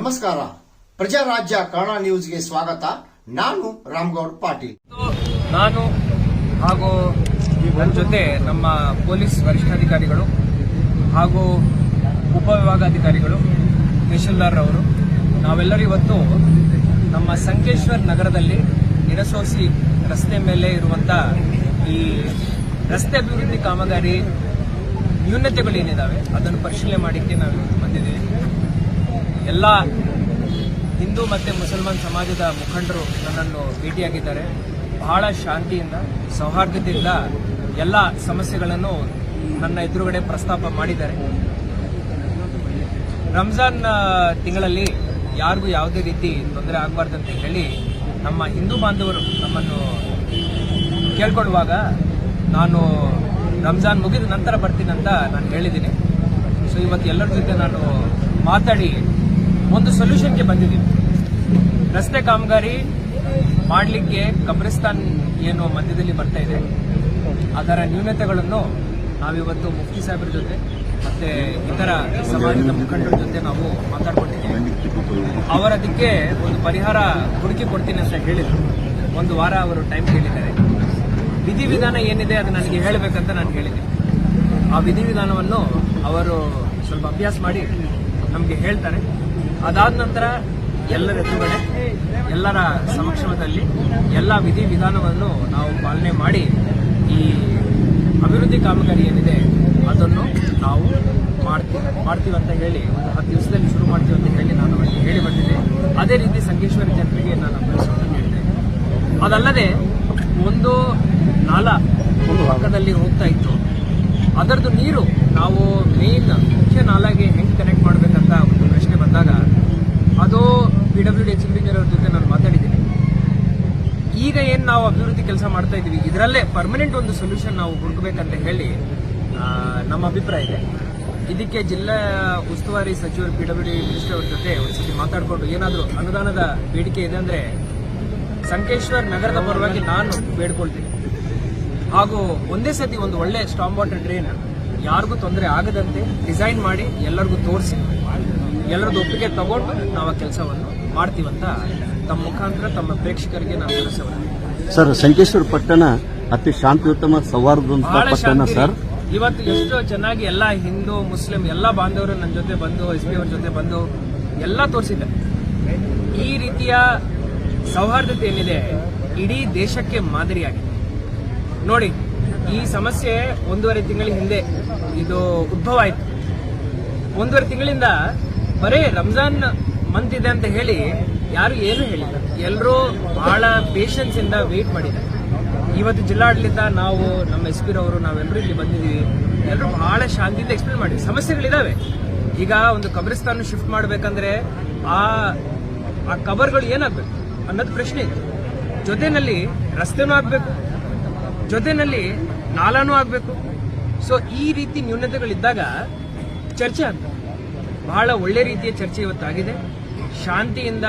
ನಮಸ್ಕಾರ. ಪ್ರಜಾರಾಜ್ಯ ಕನ್ನಡ ನ್ಯೂಸ್ಗೆ ಸ್ವಾಗತ. ನಾನು ರಾಮಗೌಡ ಪಾಟೀಲ್. ನಾನು ಹಾಗೂ ನನ್ನ ಜೊತೆ ನಮ್ಮ ಪೊಲೀಸ್ ವರಿಷ್ಠಾಧಿಕಾರಿಗಳು ಹಾಗೂ ಉಪವಿಭಾಗಾಧಿಕಾರಿಗಳು ತಹಶೀಲ್ದಾರ್ ಅವರು ನಾವೆಲ್ಲರೂ ಇವತ್ತು ನಮ್ಮ ಸಂಕೇಶ್ವರ್ ನಗರದಲ್ಲಿ ಇಡಸೋಸಿ ರಸ್ತೆ ಮೇಲೆ ಇರುವಂತ ಈ ರಸ್ತೆ ಅಭಿವೃದ್ಧಿ ಕಾಮಗಾರಿ ನ್ಯೂನತೆಗಳೇನಿದ್ದಾವೆ ಅದನ್ನು ಪರಿಶೀಲನೆ ಮಾಡಲಿಕ್ಕೆ ನಾವು ಬಂದಿದ್ದೀವಿ. ಎಲ್ಲ ಹಿಂದೂ ಮತ್ತು ಮುಸಲ್ಮಾನ್ ಸಮಾಜದ ಮುಖಂಡರು ನನ್ನನ್ನು ಭೇಟಿಯಾಗಿದ್ದಾರೆ. ಬಹಳ ಶಾಂತಿಯಿಂದ ಸೌಹಾರ್ದತೆಯಿಂದ ಎಲ್ಲ ಸಮಸ್ಯೆಗಳನ್ನು ನನ್ನ ಎದುರುಗಡೆ ಪ್ರಸ್ತಾಪ ಮಾಡಿದ್ದಾರೆ. ರಂಜಾನ್ ತಿಂಗಳಲ್ಲಿ ಯಾರಿಗೂ ಯಾವುದೇ ರೀತಿ ತೊಂದರೆ ಆಗಬಾರ್ದಂತ ಹೇಳಿ ನಮ್ಮ ಹಿಂದೂ ಬಾಂಧವರು ನಮ್ಮನ್ನು ಕೇಳ್ಕೊಳ್ಳುವಾಗ ನಾನು ರಂಜಾನ್ ಮುಗಿದ ನಂತರ ಬರ್ತೀನಂತ ನಾನು ಹೇಳಿದ್ದೀನಿ. ಸೊ ಇವತ್ತು ಎಲ್ಲರ ಜೊತೆ ನಾನು ಮಾತಾಡಿ ಒಂದು ಸೊಲ್ಯೂಷನ್ಗೆ ಬಂದಿದ್ದೀನಿ. ರಸ್ತೆ ಕಾಮಗಾರಿ ಮಾಡಲಿಕ್ಕೆ ಕಬ್ರಿಸ್ತಾನ್ ಏನು ಮಧ್ಯದಲ್ಲಿ ಬರ್ತಾ ಇದೆ ಅದರ ನ್ಯೂನತೆಗಳನ್ನು ನಾವಿವತ್ತು ಮುಫ್ತಿ ಸಾಹೇಬ್ರ ಜೊತೆ ಮತ್ತೆ ಇತರ ಸಮಾಜದ ಮುಖಂಡರ ಜೊತೆ ನಾವು ಮಾತಾಡ್ಕೊಂಡಿದ್ದೀವಿ. ಅವರದಕ್ಕೆ ಒಂದು ಪರಿಹಾರ ಹುಡುಕಿ ಕೊಡ್ತೀನಿ ಅಂತ ಹೇಳಿದರು. ಒಂದು ವಾರ ಅವರು ಟೈಮ್ ಕೇಳಿದ್ದಾರೆ. ವಿಧಿವಿಧಾನ ಏನಿದೆ ಅದು ನನಗೆ ಹೇಳಬೇಕಂತ ನಾನು ಹೇಳಿದ್ದೀನಿ. ಆ ವಿಧಿವಿಧಾನವನ್ನು ಅವರು ಸ್ವಲ್ಪ ಅಭ್ಯಾಸ ಮಾಡಿ ನಮಗೆ ಹೇಳ್ತಾರೆ. ಅದಾದ ನಂತರ ಎಲ್ಲರ ಎದುರುಗಡೆ ಎಲ್ಲರ ಸಮಕ್ಷಮದಲ್ಲಿ ಎಲ್ಲ ವಿಧಿವಿಧಾನವನ್ನು ನಾವು ಪಾಲನೆ ಮಾಡಿ ಈ ಅಭಿವೃದ್ಧಿ ಕಾಮಗಾರಿ ಏನಿದೆ ಅದನ್ನು ನಾವು ಮಾಡ್ತೀವಿ ಅಂತ ಹೇಳಿ ಒಂದು 10 ದಿವಸದಲ್ಲಿ ಶುರು ಮಾಡ್ತೀವಿ ಅಂತ ಹೇಳಿ ನಾನು ಅವರಿಗೆ ಹೇಳಿ ಬಂದಿದ್ದೆ. ಅದೇ ರೀತಿ ಸಂಕೇಶ್ವರ ಜನರಿಗೆ ನಾನು ಅಭ್ಯಾಸವನ್ನು ಹೇಳ್ತೇನೆ. ಅದಲ್ಲದೆ ಒಂದು ನಾಲಾ ಪಕ್ಕದಲ್ಲಿ ಹೋಗ್ತಾ ಇತ್ತು, ಅದರದ್ದು ನೀರು ನಾವು ಮೇನ್ ಮುಖ್ಯ ನಾಲಾಗೆ ಹೆಂಗೆ ಕನೆಕ್ಟ್ ಮಾಡಬೇಕಂತ ಒಂದು ಪ್ರಶ್ನೆ ಬಂದಾಗ ಅದು PWD ಇಂಜಿನಿಯರ್ ಅವ್ರ ಜೊತೆ ನಾನು ಮಾತಾಡಿದ್ದೀನಿ. ಈಗ ಏನು ನಾವು ಅಭಿವೃದ್ಧಿ ಕೆಲಸ ಮಾಡ್ತಾ ಇದ್ದೀವಿ ಇದರಲ್ಲೇ ಪರ್ಮನೆಂಟ್ ಒಂದು ಸೊಲ್ಯೂಷನ್ ನಾವು ಹುಡುಕಬೇಕಂತ ಹೇಳಿ ನಮ್ಮ ಅಭಿಪ್ರಾಯ ಇದೆ. ಇದಕ್ಕೆ ಜಿಲ್ಲಾ ಉಸ್ತುವಾರಿ ಸಚಿವರು PWD ಮಿನಿಸ್ಟರ್ ಅವ್ರ ಜೊತೆ ಒಂದ್ಸತಿ ಮಾತಾಡಿಕೊಂಡು ಏನಾದರೂ ಅನುದಾನದ ಬೇಡಿಕೆ ಇದೆ ಅಂದರೆ ಸಂಕೇಶ್ವರ್ ನಗರದ ಪರವಾಗಿ ನಾನು ಬೇಡ್ಕೊಳ್ತೀನಿ. ಹಾಗೂ ಒಂದೇ ಸತಿ ಒಂದು ಒಳ್ಳೆ ಸ್ಟಾಮ್ ವಾಟರ್ ಡ್ರೈನ್ ಯಾರಿಗೂ ತೊಂದರೆ ಆಗದಂತೆ ಡಿಸೈನ್ ಮಾಡಿ ಎಲ್ಲರಿಗೂ ತೋರಿಸಿ ಎಲ್ಲರದ್ದು ಒಪ್ಪಿಗೆ ತಗೊಂಡು ನಾವು ಆ ಕೆಲಸವನ್ನು ಮಾಡ್ತೀವಂತ ತಮ್ಮ ಮುಖಾಂತರ ತಮ್ಮ ಪ್ರೇಕ್ಷಕರಿಗೆ ನಾವು ಕೆಲಸವನ್ನು. ಸರ್, ಸಂಕೇಶ್ವರ ಪಟ್ಟಣ ಅತಿ ಶಾಂತಿಯುತಮ ಸೌಹಾರ್ದ ಪಟ್ಟಣ ಸರ್. ಇವತ್ತು ಎಷ್ಟು ಚೆನ್ನಾಗಿ ಎಲ್ಲ ಹಿಂದೂ ಮುಸ್ಲಿಂ ಎಲ್ಲ ಬಾಂಧವರು ನನ್ನ ಜೊತೆ ಬಂದು SP ಅವ್ರ ಜೊತೆ ಬಂದು ಎಲ್ಲ ತೋರಿಸಿದ್ದಾರೆ. ಈ ರೀತಿಯ ಸೌಹಾರ್ದತೆ ಏನಿದೆ ಇಡೀ ದೇಶಕ್ಕೆ ಮಾದರಿಯಾಗಿದೆ. ನೋಡಿ, ಈ ಸಮಸ್ಯೆ 1.5 ತಿಂಗಳ ಹಿಂದೆ ಇದು ಉದ್ಭವ ಆಯಿತು. 1.5 ತಿಂಗಳಿಂದ ಬರೀ ರಂಜಾನ್ ಮಂತ್ ಇದೆ ಅಂತ ಹೇಳಿ ಯಾರು ಏನು ಹೇಳಿಲ್ಲ. ಎಲ್ಲರೂ ಬಹಳ ಪೇಷನ್ಸ್ ಇಂದ ವೇಟ್ ಮಾಡಿದ್ದಾರೆ. ಇವತ್ತು ಜಿಲ್ಲಾಡಳಿತ ನಾವು ನಮ್ಮ SP ರವರು ನಾವೆಲ್ಲರೂ ಇಲ್ಲಿ ಬಂದಿದ್ದೀವಿ. ಎಲ್ಲರೂ ಬಹಳ ಶಾಂತಿಯಿಂದ ಎಕ್ಸ್ಪ್ಲೇನ್ ಮಾಡಿದ್ವಿ. ಸಮಸ್ಯೆಗಳಿದಾವೆ. ಈಗ ಒಂದು ಕಬ್ರಿಸ್ತಾನ ಶಿಫ್ಟ್ ಮಾಡಬೇಕಂದ್ರೆ ಆ ಕಬರ್ಗಳು ಏನಾಗಬೇಕು ಅನ್ನೋದು ಪ್ರಶ್ನೆ ಇತ್ತು. ಜೊತೆನಲ್ಲಿ ರಸ್ತೆನೂ ಆಗಬೇಕು, ಜೊತೆನಲ್ಲಿ ನಾಲಾನೂ ಆಗಬೇಕು. ಸೊ ಈ ರೀತಿ ನ್ಯೂನತೆಗಳಿದ್ದಾಗ ಚರ್ಚೆ ಆಗ್ತದೆ. ಬಹಳ ಒಳ್ಳೆ ರೀತಿಯ ಚರ್ಚೆ ಇವತ್ತಾಗಿದೆ. ಶಾಂತಿಯಿಂದ